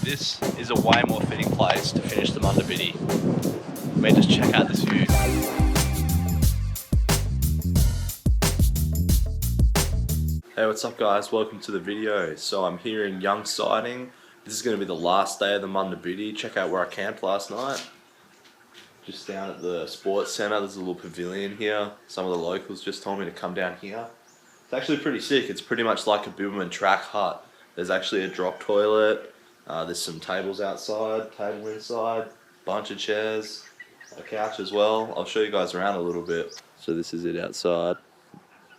This is a way more fitting place to finish the Munda Biddi. I mean, just check out this view. Hey, what's up guys? Welcome to the video. So I'm here in Young Siding. This is going to be the last day of the Munda Biddi. Check out where I camped last night. Just down at the sports centre, there's a little pavilion here. Some of the locals just told me to come down here. It's actually pretty sick. It's pretty much like a Biberman track hut. There's actually a drop toilet. There's some tables outside, table inside, bunch of chairs, a couch as well. I'll show you guys around a little bit. So this is it outside.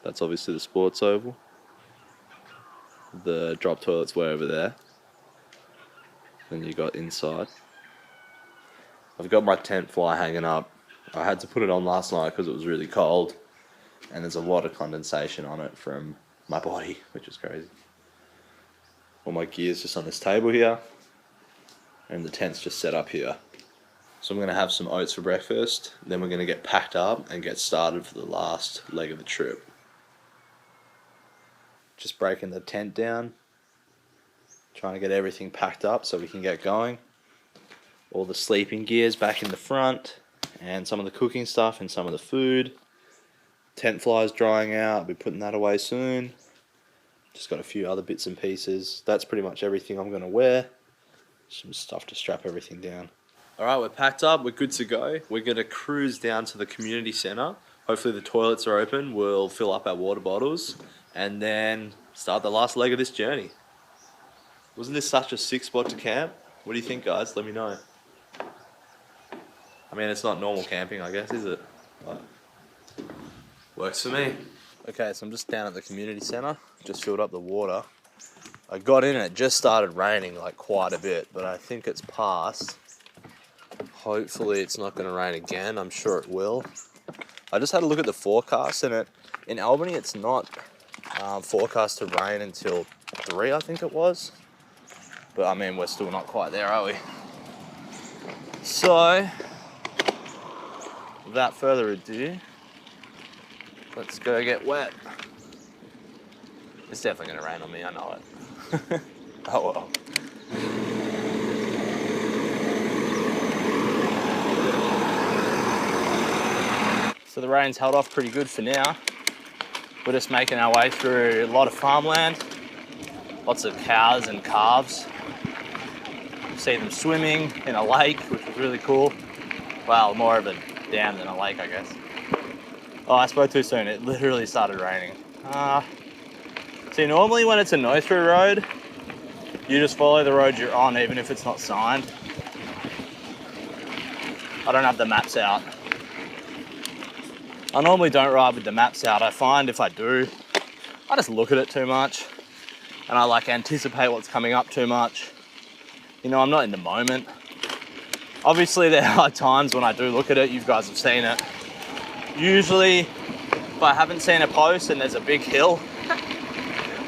That's obviously the sports oval. The drop toilet's way over there. Then you got inside. I've got my tent fly hanging up. I had to put it on last night because it was really cold. And there's a lot of condensation on it from my body, which is crazy. All my gear's just on this table here. And the tent's just set up here. So I'm going to have some oats for breakfast. Then we're going to get packed up and get started for the last leg of the trip. Just breaking the tent down. Trying to get everything packed up so we can get going. All the sleeping gear's back in the front. And some of the cooking stuff and some of the food. Tent fly's drying out. I'll be putting that away soon. Just got a few other bits and pieces. That's pretty much everything I'm going to wear. Some stuff to strap everything down. Alright, we're packed up. We're good to go. We're going to cruise down to the community centre. Hopefully the toilets are open. We'll fill up our water bottles. And then start the last leg of this journey. Wasn't this such a sick spot to camp? What do you think, guys? Let me know. I mean, it's not normal camping, I guess, is it? But works for me. Okay, so I'm just down at the community centre. Just filled up the water. I got in and it just started raining like quite a bit, but I think it's passed. Hopefully it's not going to rain again. I'm sure it will. I just had a look at the forecast and in Albany it's not forecast to rain until 3, I think it was. But I mean, we're still not quite there, are we? So, without further ado, let's go get wet. It's definitely going to rain on me, I know it. Oh well. So the rain's held off pretty good for now. We're just making our way through a lot of farmland. Lots of cows and calves. See them swimming in a lake, which is really cool. Well, more of a dam than a lake, I guess. Oh, I spoke too soon. It literally started raining. See, normally when it's a no-through road, you just follow the road you're on, even if it's not signed. I don't have the maps out. I normally don't ride with the maps out. I find if I do, I just look at it too much. And I like anticipate what's coming up too much. You know, I'm not in the moment. Obviously there are times when I do look at it, you guys have seen it. Usually, if I haven't seen a post and there's a big hill,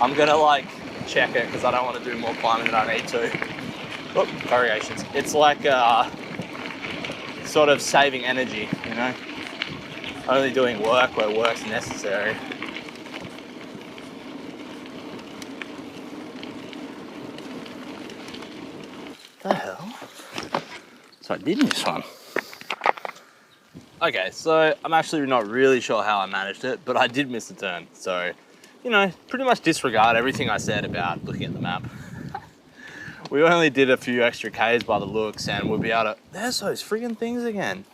I'm gonna like check it because I don't want to do more climbing than I need to. Oh, variations. It's like sort of saving energy, you know? Only doing work where work's necessary. The hell? So I did miss one. Okay, so I'm actually not really sure how I managed it, but I did miss a turn. So, you know, pretty much disregard everything I said about looking at the map. We only did a few extra Ks by the looks and we'll be able to... There's those friggin' things again.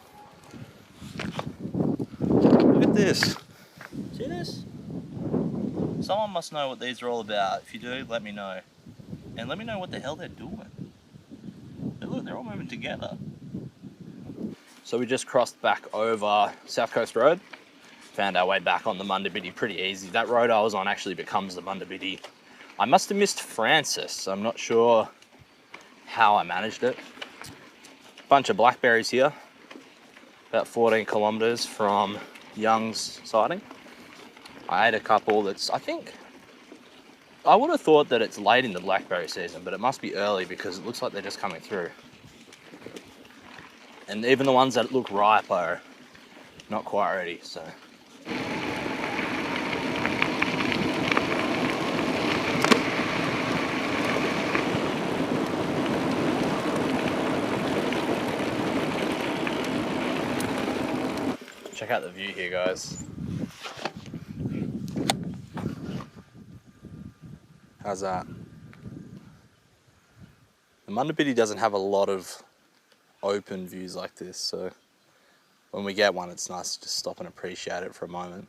Look at this. See this? Someone must know what these are all about. If you do, let me know. And let me know what the hell they're doing. Look, they're all moving together. So we just crossed back over South Coast Road. Found our way back on the Munda Biddi pretty easy. That road I was on actually becomes the Munda Biddi. I must have missed Francis. I'm not sure how I managed it. Bunch of blackberries here. About 14 kilometers from Young's Siding. I ate a couple that's, I think, I would have thought that it's late in the blackberry season, but it must be early because it looks like they're just coming through. And even the ones that look ripe are not quite ready, so. Check out the view here, guys. How's that? The Munda Biddi doesn't have a lot of open views like this, so when we get one, it's nice to just stop and appreciate it for a moment.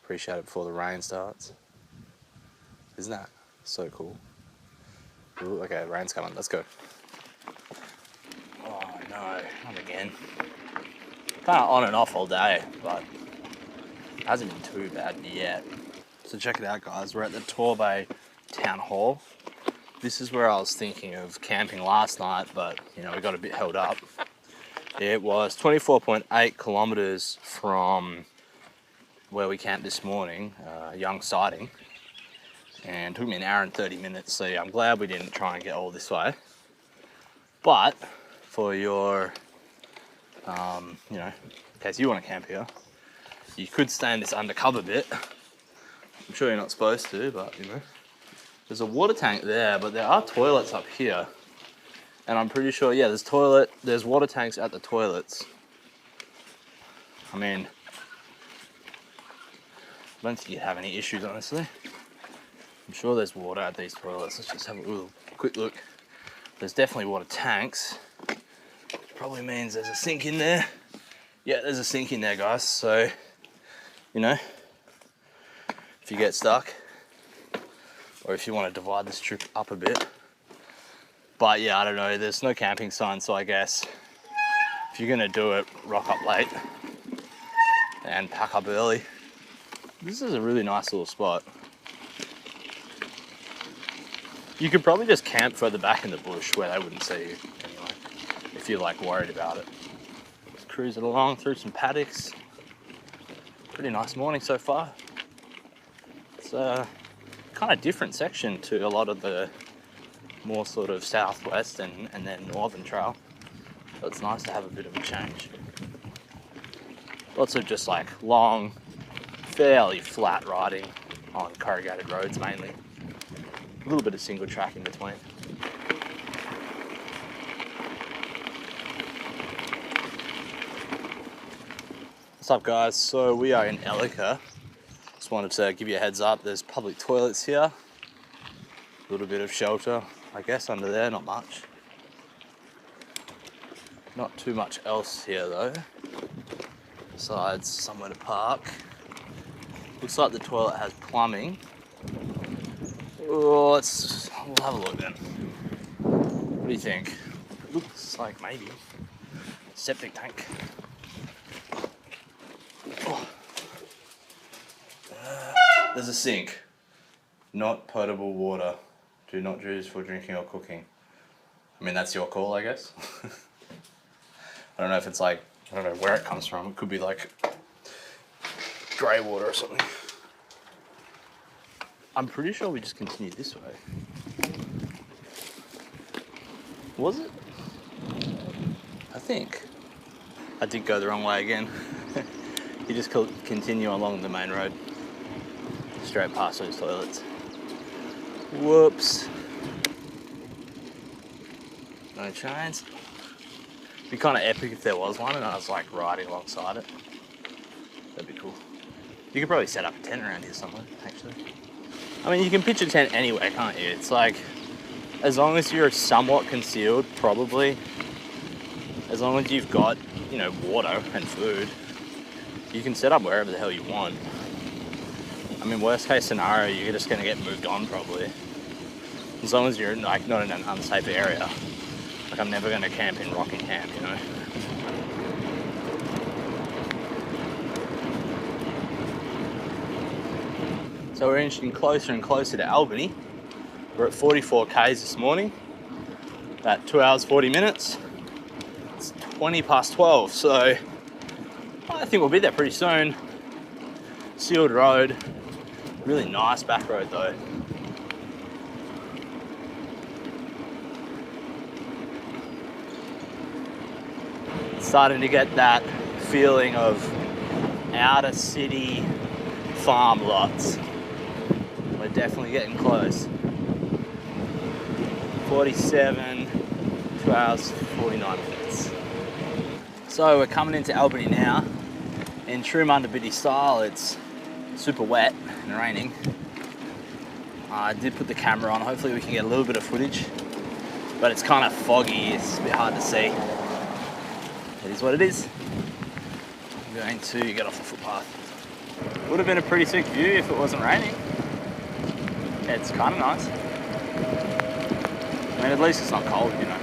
Appreciate it before the rain starts. Isn't that so cool? Ooh, okay, rain's coming. Let's go. Oh no, not again. Kind of on and off all day, but it hasn't been too bad yet. So check it out, guys. We're at the Torbay Town Hall. This is where I was thinking of camping last night, but you know, we got a bit held up. It was 24.8 kilometers from where we camped this morning, Young Siding, and it took me an hour and 30 minutes. So yeah, I'm glad we didn't try and get all this way. But for your, you know, in case you want to camp here, you could stay in this undercover bit. I'm sure you're not supposed to, but you know. There's a water tank there, but there are toilets up here. And I'm pretty sure, yeah, there's water tanks at the toilets. I mean, I don't think you'd have any issues, honestly. I'm sure there's water at these toilets. Let's just have a little quick look. There's definitely water tanks, which probably means there's a sink in there. Yeah, there's a sink in there, guys. So, you know, if you get stuck, or if you want to divide this trip up a bit. But yeah, I don't know, there's no camping sign, so I guess if you're gonna do it, rock up late and pack up early. This is a really nice little spot. You could probably just camp further back in the bush where they wouldn't see you anyway, if you're like worried about it. Just cruising along through some paddocks. Pretty nice morning so far. It's kind of different section to a lot of the more sort of southwest and then northern trail. So it's nice to have a bit of a change. Lots of just like long, fairly flat riding on corrugated roads mainly. A little bit of single track in between. What's up, guys? So we are in Ellicott. Just wanted to give you a heads up, there's public toilets here. A little bit of shelter, I guess, under there, not much. Not too much else here though, besides somewhere to park. Looks like the toilet has plumbing. Oh, we'll have a look then. What do you think? Looks like maybe septic tank. Oh. There's a sink. Not potable water. Do not use for drinking or cooking. I mean, that's your call, I guess. I don't know if it's like, I don't know where it comes from. It could be like grey water or something. I'm pretty sure we just continued this way. Was it? I think. I did go the wrong way again. You just continue along the main road. Straight past those toilets. Whoops. No chains. It'd be kind of epic if there was one and I was like riding alongside it. That'd be cool. You could probably set up a tent around here somewhere, actually. I mean, you can pitch a tent anywhere, can't you? It's like, as long as you're somewhat concealed, probably, as long as you've got, you know, water and food, you can set up wherever the hell you want. I mean, worst case scenario, you're just gonna get moved on probably. As long as you're like not in an unsafe area. Like I'm never gonna camp in Rockingham, you know? So we're inching closer and closer to Albany. We're at 44 Ks this morning, about 2 hours, 40 minutes. It's 20 past 12, so I think we'll be there pretty soon. Sealed road, really nice back road though. Starting to get that feeling of outer city farm lots. We're definitely getting close. 47, 2 hours, 49 minutes. So we're coming into Albany now. In true Munda Biddi style, it's super wet and raining. I did put the camera on, hopefully we can get a little bit of footage, but it's kind of foggy, it's a bit hard to see. It is what it is. I'm going to get off the footpath. Would have been a pretty sick view if it wasn't raining. It's kind of nice. I mean, at least it's not cold, you know.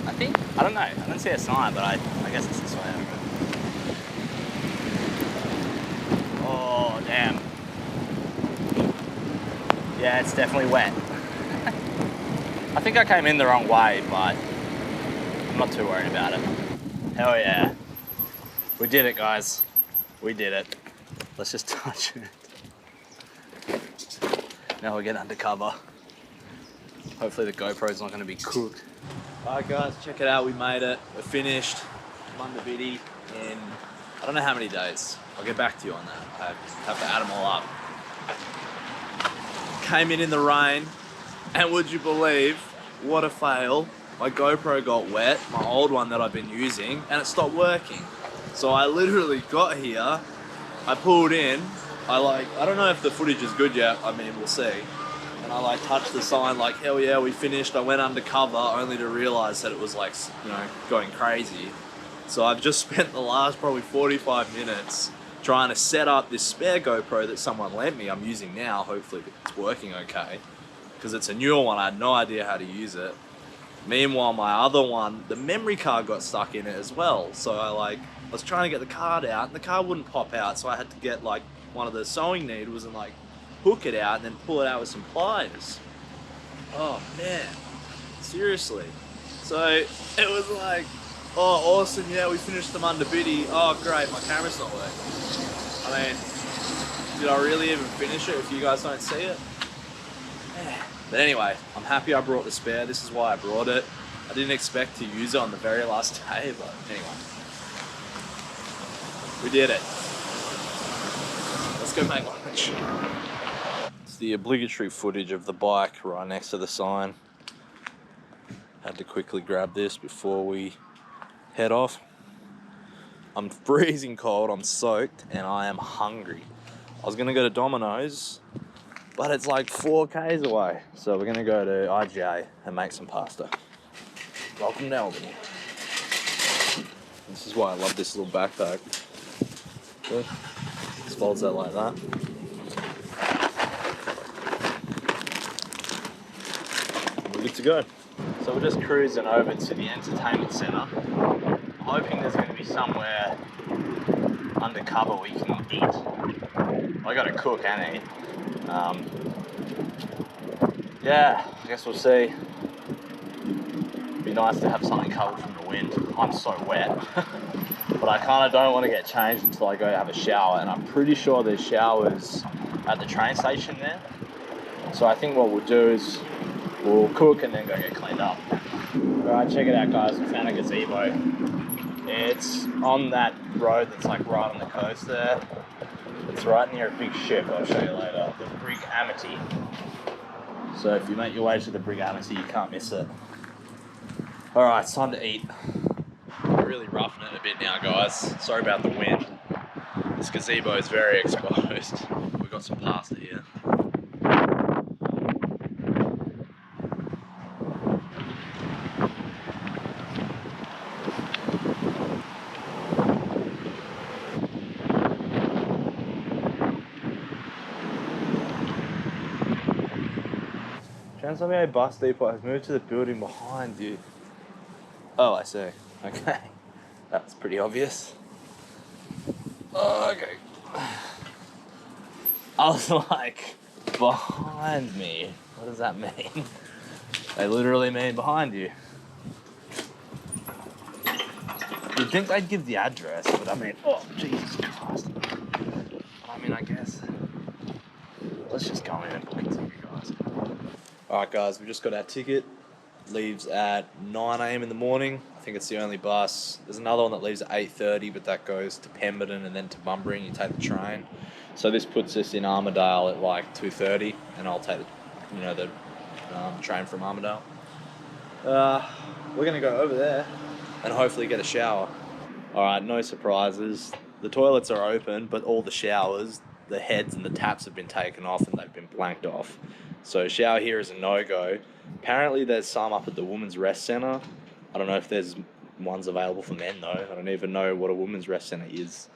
I think, I don't know, I don't see a sign, but I guess it's this way. Oh, damn. Yeah, it's definitely wet. I think I came in the wrong way, but I'm not too worried about it. Hell yeah. We did it, guys. We did it. Let's just touch it. Now we get undercover. Hopefully the GoPro's not gonna be cooked. Alright guys, check it out, we made it. We're finished. Munda Biddi in, I don't know how many days. I'll get back to you on that. I have to add them all up. Came in the rain, and would you believe, what a fail. My GoPro got wet, my old one that I've been using, and it stopped working. So I literally got here, I pulled in, I don't know if the footage is good yet, I mean, we'll see. And I touched the sign like, hell yeah, we finished. I went undercover only to realize that it was going crazy. So I've just spent the last probably 45 minutes trying to set up this spare GoPro that someone lent me. I'm using now, hopefully it's working okay. Because it's a newer one, I had no idea how to use it. Meanwhile, my other one, the memory card got stuck in it as well. So I was trying to get the card out and the card wouldn't pop out. So I had to get one of the sewing needles and hook it out and then pull it out with some pliers. Oh man, seriously. So it was oh awesome, yeah, we finished the Munda Biddi. Oh great, my camera's not working. I mean, did I really even finish it if you guys don't see it? Yeah. But anyway, I'm happy I brought the spare. This is why I brought it. I didn't expect to use it on the very last day, but anyway. We did it. Let's go make lunch. It's the obligatory footage of the bike right next to the sign. Had to quickly grab this before we head off. I'm freezing cold, I'm soaked, and I am hungry. I was gonna go to Domino's, but it's 4 Ks away. So we're gonna go to IGA and make some pasta. Welcome to Albany. This is why I love this little backpack. Look, just folds out like that. We're good to go. So we're just cruising over to the entertainment centre. I'm hoping there's going to be somewhere undercover we can eat. I got to cook and eat. Yeah, I guess we'll see. It'd be nice to have something covered from the wind. I'm so wet. But I kind of don't want to get changed until I go have a shower. And I'm pretty sure there's showers at the train station there. So I think what we'll do is we'll cook and then go get cleaned up. Alright, check it out guys, we found a gazebo. It's on that road that's right on the coast there. It's right near a big ship, I'll show you later. The Brig Amity. So if you make your way to the Brig Amity, you can't miss it. Alright, it's time to eat. We're really roughing it a bit now guys. Sorry about the wind. This gazebo is very exposed. We've got some pasta here. Transylvania bus depot has moved to the building behind you. Oh, I see. Okay. That's pretty obvious. Okay. I was behind me. What does that mean? They literally mean behind you. You'd think they'd give the address, but I mean, oh, Jesus Christ. I mean, I guess. Let's just go in and book a ticket, guys. Alright guys, we just got our ticket. Leaves at 9 AM in the morning. I think it's the only bus. There's another one that leaves at 8:30, but that goes to Pemberton and then to Bunbury. You take the train. So this puts us in Armidale at 2:30, and I'll take the train from Armidale. We're gonna go over there and hopefully get a shower. Alright, no surprises. The toilets are open, but all the showers, the heads and the taps have been taken off and they've been blanked off. So shower here is a no-go. Apparently there's some up at the Women's Rest Centre. I don't know if there's ones available for men though. I don't even know what a Women's Rest Centre is.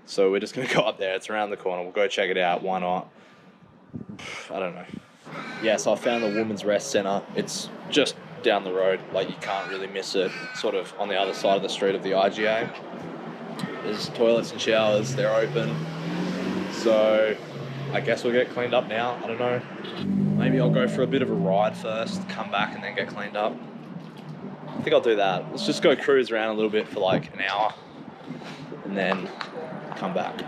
So we're just going to go up there. It's around the corner. We'll go check it out. Why not? I don't know. Yeah, so I found the Women's Rest Centre. It's just down the road. Like, you can't really miss it. Sort of on the other side of the street of the IGA. There's toilets and showers. They're open. So I guess we'll get cleaned up now. I don't know. Maybe I'll go for a bit of a ride first, come back and then get cleaned up. I think I'll do that. Let's just go cruise around a little bit for like an hour and then come back.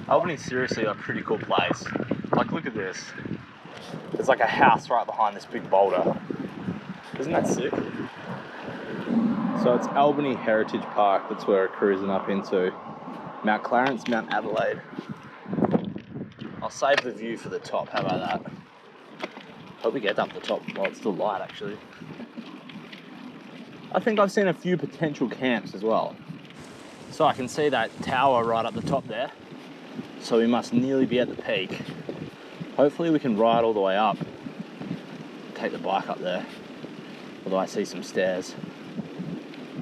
Albany's seriously a pretty cool place. Like, look at this. There's like a house right behind this big boulder. Isn't that sick? So it's Albany Heritage Park. That's where we're cruising up into. Mount Clarence, Mount Adelaide. I'll save the view for the top. How about that? Hope we get up the top while it's still light, actually. I think I've seen a few potential camps as well. So I can see that tower right up the top there. So we must nearly be at the peak. Hopefully we can ride all the way up. Take the bike up there. Although I see some stairs.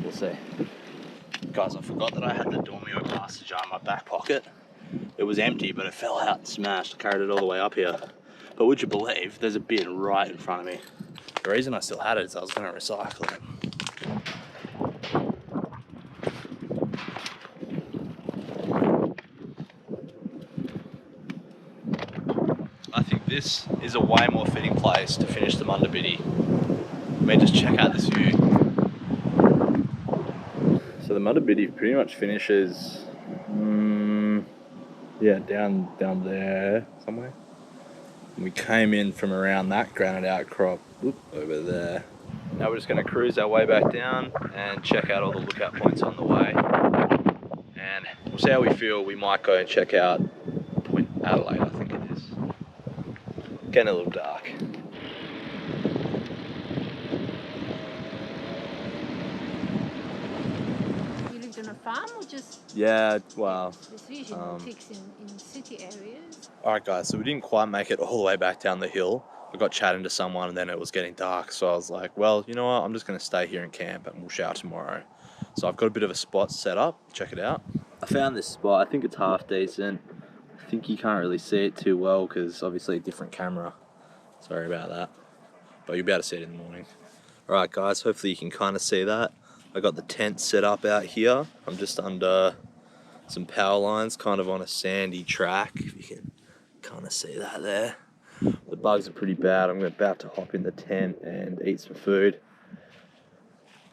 We'll see. Guys, I forgot that I had the Dormio plastic jar in my back pocket. It was empty, but it fell out and smashed. I carried it all the way up here. But would you believe, there's a bin right in front of me. The reason I still had it is I was going to recycle it. I think this is a way more fitting place to finish the Munda Biddi. Let me just check out this view. So the Munda Biddi pretty much finishes, yeah, down there somewhere. And we came in from around that granite outcrop over there. Now we're just going to cruise our way back down and check out all the lookout points on the way. And we'll see how we feel. We might go and check out Point Adelaide, I think it is. Getting a little dark. You lived on a farm or just... Yeah, well... This vision ticks in city areas. Alright guys, so we didn't quite make it all the way back down the hill. I got chatting to someone and then it was getting dark. So I was like, well, you know what? I'm just going to stay here and camp and we'll shower tomorrow. So I've got a bit of a spot set up. Check it out. I found this spot. I think it's half decent. I think you can't really see it too well because obviously a different camera. Sorry about that. But you'll be able to see it in the morning. Alright guys, hopefully you can kind of see that. I got the tent set up out here. I'm just under some power lines, kind of on a sandy track. If you can kind of see that there. The bugs are pretty bad. I'm about to hop in the tent and eat some food.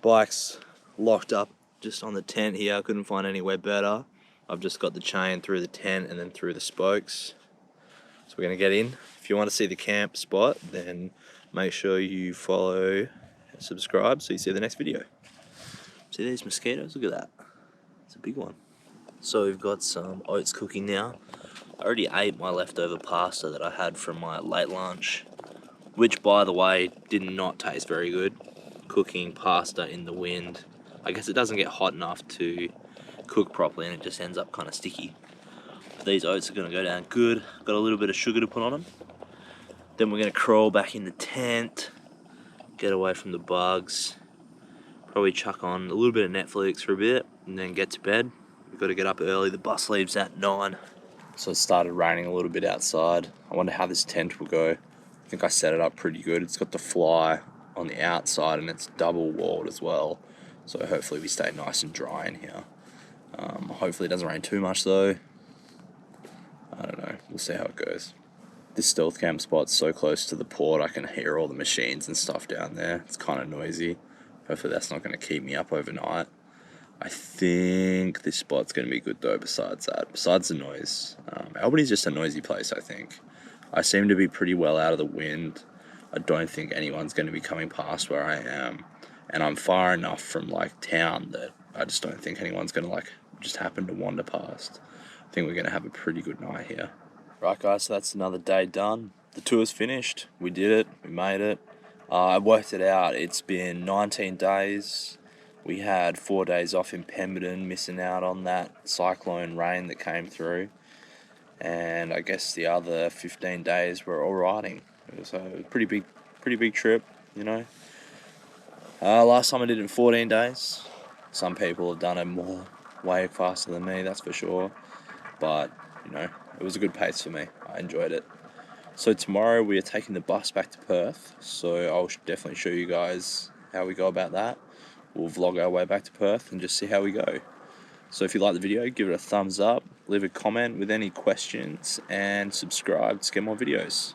Bike's locked up just on the tent here. I couldn't find anywhere better. I've just got the chain through the tent and then through the spokes. So we're going to get in. If you want to see the camp spot, then make sure you follow and subscribe so you see the next video. See these mosquitoes? Look at that. It's a big one. So we've got some oats cooking now. I already ate my leftover pasta that I had from my late lunch, which, by the way, did not taste very good. Cooking pasta in the wind. I guess it doesn't get hot enough to cook properly and it just ends up kind of sticky. But these oats are going to go down good. Got a little bit of sugar to put on them. Then we're going to crawl back in the tent, get away from the bugs, probably chuck on a little bit of Netflix for a bit and then get to bed. We've got to get up early. The bus leaves at 9. So it started raining a little bit outside. I wonder how this tent will go. I think I set it up pretty good. It's got the fly on the outside and it's double walled as well. So hopefully we stay nice and dry in here. Hopefully it doesn't rain too much though. I don't know. We'll see how it goes. This stealth camp spot's so close to the port I can hear all the machines and stuff down there. It's kind of noisy. Hopefully that's not going to keep me up overnight. I think this spot's going to be good though besides that. Besides the noise. Albany's just a noisy place, I think. I seem to be pretty well out of the wind. I don't think anyone's going to be coming past where I am. And I'm far enough from like town that I just don't think anyone's going to like just happen to wander past. I think we're going to have a pretty good night here. Right guys, so that's another day done. The tour's finished. We did it. We made it. I worked it out. It's been 19 days. We had 4 days off in Pemberton, missing out on that cyclone rain that came through. And I guess the other 15 days were all riding. It was a pretty big trip, you know. Last time I did it in 14 days. Some people have done it way faster than me, that's for sure. But, you know, it was a good pace for me. I enjoyed it. So tomorrow we are taking the bus back to Perth. So I'll definitely show you guys how we go about that. We'll vlog our way back to Perth and just see how we go. So if you like the video, give it a thumbs up, leave a comment with any questions, and subscribe to get more videos.